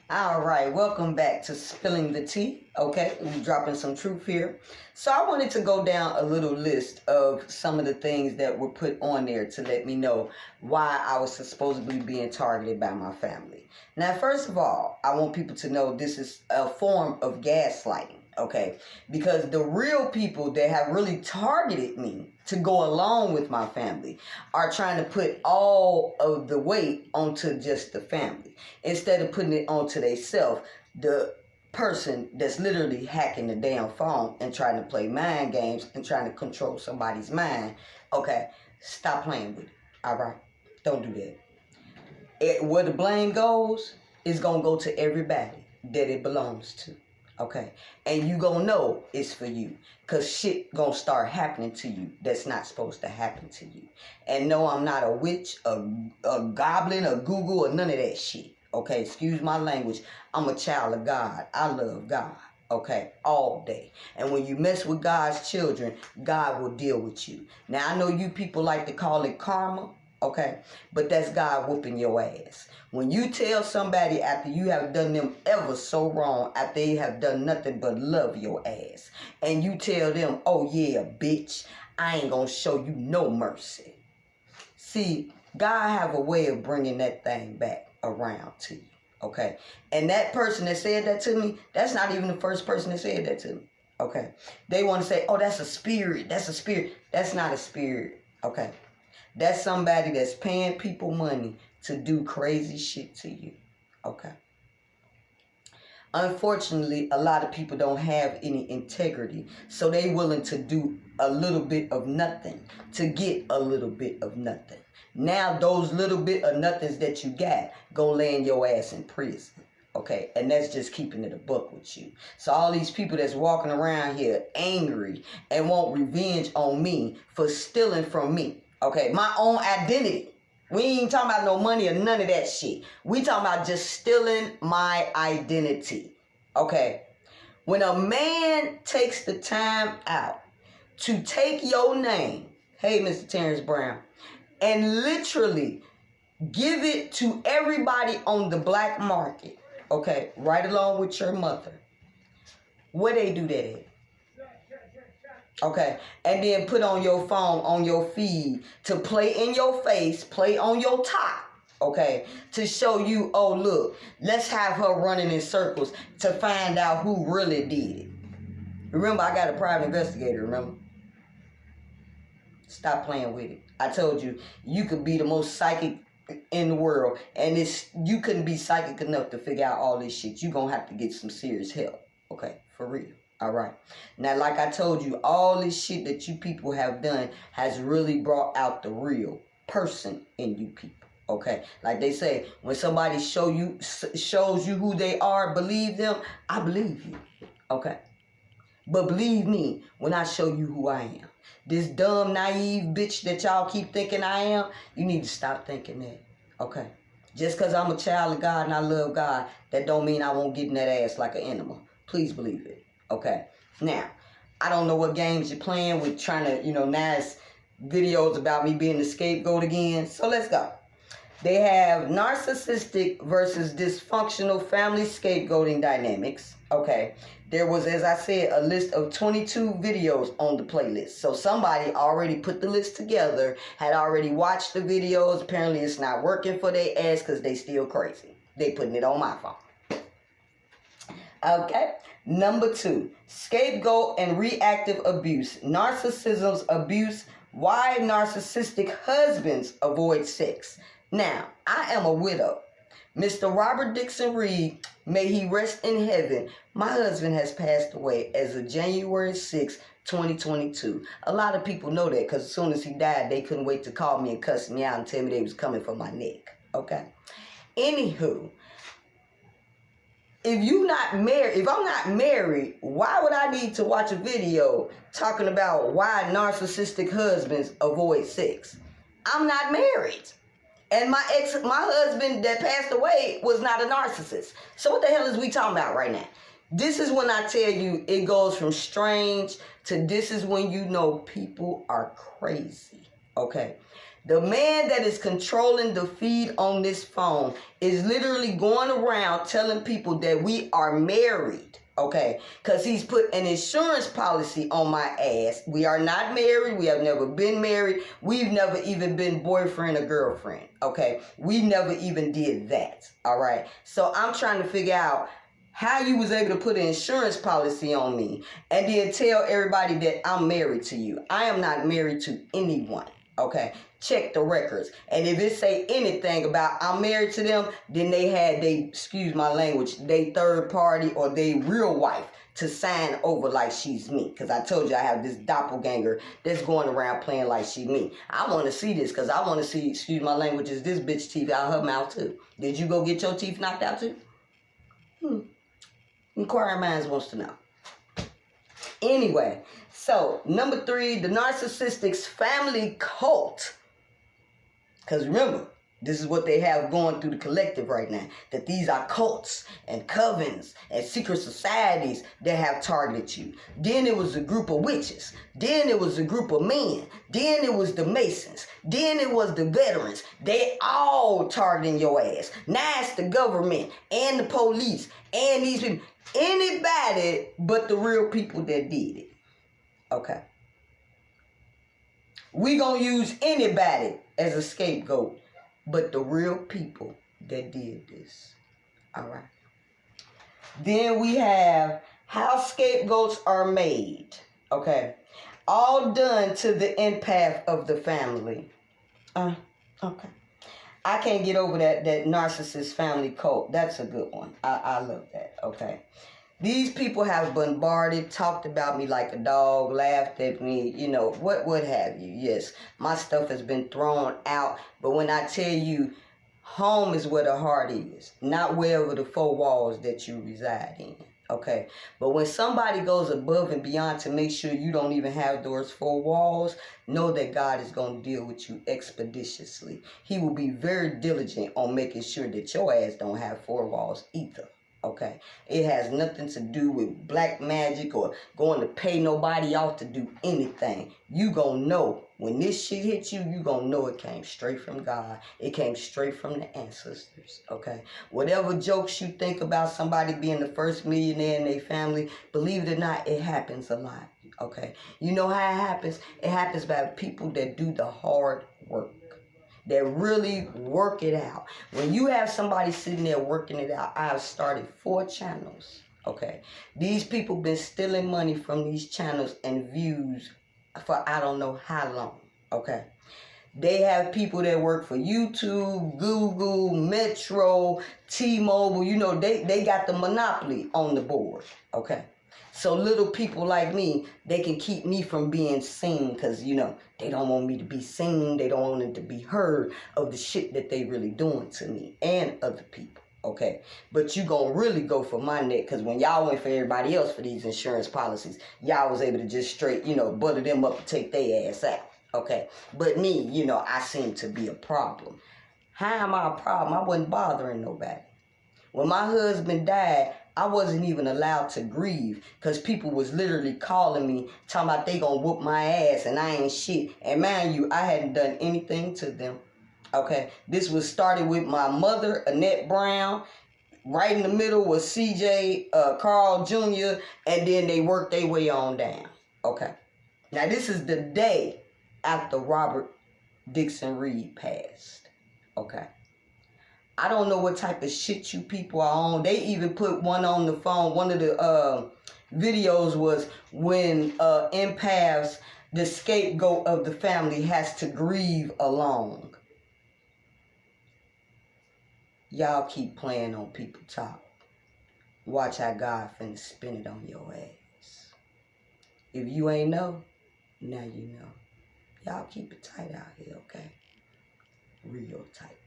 All right, welcome back to Spilling the Tea. Okay, we're dropping some truth here. So I wanted to go down a little list of some of the things that were put on there to let me know why I was supposedly being targeted by my family. Now, first of all, I want people to know this is a form of gaslighting. Okay, because the real people that have really targeted me to go along with my family are trying to put all of the weight onto just the family instead of putting it onto themselves. The person that's literally hacking the damn phone and trying to play mind games and trying to control somebody's mind. Okay, stop playing with it. All right, don't do that. Where the blame goes is gonna go to everybody that it belongs to. Okay, and you gonna know it's for you, cause shit gonna start happening to you that's not supposed to happen to you. And no, I'm not a witch, a goblin, a Google, or none of that shit. Okay, excuse my language. I'm a child of God. I love God. Okay, all day. And when you mess with God's children, God will deal with you. Now, I know you people like to call it karma. Okay, but that's God whooping your ass. When you tell somebody after you have done them ever so wrong, after they have done nothing but love your ass, and you tell them, oh yeah, bitch, I ain't gonna show you no mercy. See, God have a way of bringing that thing back around to you. Okay, and that person that said that to me, that's not even the first person that said that to me. Okay, they want to say, oh, that's a spirit. That's a spirit. That's not a spirit. Okay. That's somebody that's paying people money to do crazy shit to you. Okay. Unfortunately, a lot of people don't have any integrity. So they willing to do a little bit of nothing to get a little bit of nothing. Now those little bit of nothings that you got go land your ass in prison. Okay, and that's just keeping it a buck with you. So all these people that's walking around here angry and want revenge on me for stealing from me. Okay, my own identity. We ain't talking about no money or none of that shit. We talking about just stealing my identity. Okay, when a man takes the time out to take your name, hey, Mr. Terrence Brown, and literally give it to everybody on the black market, okay, right along with your mother, where they do that at? Okay, and then put on your phone, on your feed, to play in your face, play on your top, okay, to show you, oh, look, let's have her running in circles to find out who really did it. Remember, I got a private investigator, remember? Stop playing with it. I told you, you could be the most psychic in the world, and you couldn't be psychic enough to figure out all this shit. You're going to have to get some serious help, okay, for real. All right. Now, like I told you, all this shit that you people have done has really brought out the real person in you people. Okay. Like they say, when somebody shows you who they are, believe them. I believe you. Okay. But believe me when I show you who I am. This dumb, naive bitch that y'all keep thinking I am, you need to stop thinking that. Okay. Just because I'm a child of God and I love God, that don't mean I won't get in that ass like an animal. Please believe it. Okay, now, I don't know what games you're playing with trying to, now it's videos about me being the scapegoat again. So let's go. They have narcissistic versus dysfunctional family scapegoating dynamics. Okay, there was, as I said, a list of 22 videos on the playlist. So somebody already put the list together, had already watched the videos. Apparently it's not working for their ass because they still crazy. They putting it on my phone. Okay. Number 2, scapegoat and reactive abuse. Narcissism's abuse. Why narcissistic husbands avoid sex. Now, I am a widow. Mr. Robert Dixon Reed, may he rest in heaven. My husband has passed away as of January 6, 2022. A lot of people know that because as soon as he died, they couldn't wait to call me and cuss me out and tell me they was coming for my neck. Okay. Anywho. If I'm not married, why would I need to watch a video talking about why narcissistic husbands avoid sex? I'm not married. And my husband that passed away was not a narcissist. So what the hell is we talking about right now? This is when I tell you it goes from strange to this is when you know people are crazy. Okay. The man that is controlling the feed on this phone is literally going around telling people that we are married, okay? Because he's put an insurance policy on my ass. We are not married. We have never been married. We've never even been boyfriend or girlfriend, okay? We never even did that, all right? So I'm trying to figure out how you was able to put an insurance policy on me and then tell everybody that I'm married to you. I am not married to anyone. Okay, check the records. And if it say anything about I'm married to them, then they had excuse my language, they third party or they real wife to sign over like she's me. Because I told you I have this doppelganger that's going around playing like she me. I want to see this because I want to see, excuse my language, is this bitch teeth out her mouth too? Did you go get your teeth knocked out too? Inquiring minds wants to know. Anyway, so number 3, the narcissistic's family cult. Because remember, this is what they have going through the collective right now. That these are cults and covens and secret societies that have targeted you. Then it was a group of witches. Then it was a group of men. Then it was the Masons. Then it was the veterans. They all targeting your ass. Now it's the government and the police and these people. Anybody but the real people that did it. Okay. We gonna use anybody as a scapegoat but the real people that did this. All right. Then we have how scapegoats are made. Okay. All done to the empath of the family. Okay. I can't get over that narcissist family cult. That's a good one. I love that. Okay. These people have bombarded, talked about me like a dog, laughed at me, you know, what have you. Yes, my stuff has been thrown out. But when I tell you, home is where the heart is, not wherever the 4 walls that you reside in. Okay, but when somebody goes above and beyond to make sure you don't even have those 4 walls, know that God is going to deal with you expeditiously. He will be very diligent on making sure that your ass don't have 4 walls either. Okay, it has nothing to do with black magic or going to pay nobody off to do anything. You gonna know when this shit hits you, you gonna know it came straight from God. It came straight from the ancestors. Okay, whatever jokes you think about somebody being the first millionaire in their family, believe it or not, it happens a lot. Okay, you know how it happens? It happens by people that do the hard work, that really work it out. When you have somebody sitting there working it out, I have started 4 channels, okay? These people been stealing money from these channels and views for I don't know how long, okay? They have people that work for YouTube, Google, Metro, T-Mobile. You know, they got the monopoly on the board, okay? So little people like me, they can keep me from being seen because, you know, they don't want me to be seen. They don't want it to be heard of the shit that they really doing to me and other people, okay? But you gonna really go for my neck because when y'all went for everybody else for these insurance policies, y'all was able to just straight, you know, butter them up and take their ass out, okay? But me, you know, I seem to be a problem. How am I a problem? I wasn't bothering nobody. When my husband died, I wasn't even allowed to grieve because people was literally calling me, talking about they gonna whoop my ass and I ain't shit. And mind you, I hadn't done anything to them. Okay, this was started with my mother, Annette Brown. Right in the middle was CJ Carl Jr. And then they worked their way on down. Okay, now this is the day after Robert Dixon Reed passed. Okay. I don't know what type of shit you people are on. They even put one on the phone. One of the videos was when empaths, the scapegoat of the family, has to grieve alone. Y'all keep playing on people talk. Watch how God finna spin it on your ass. If you ain't know, now you know. Y'all keep it tight out here, okay? Real tight.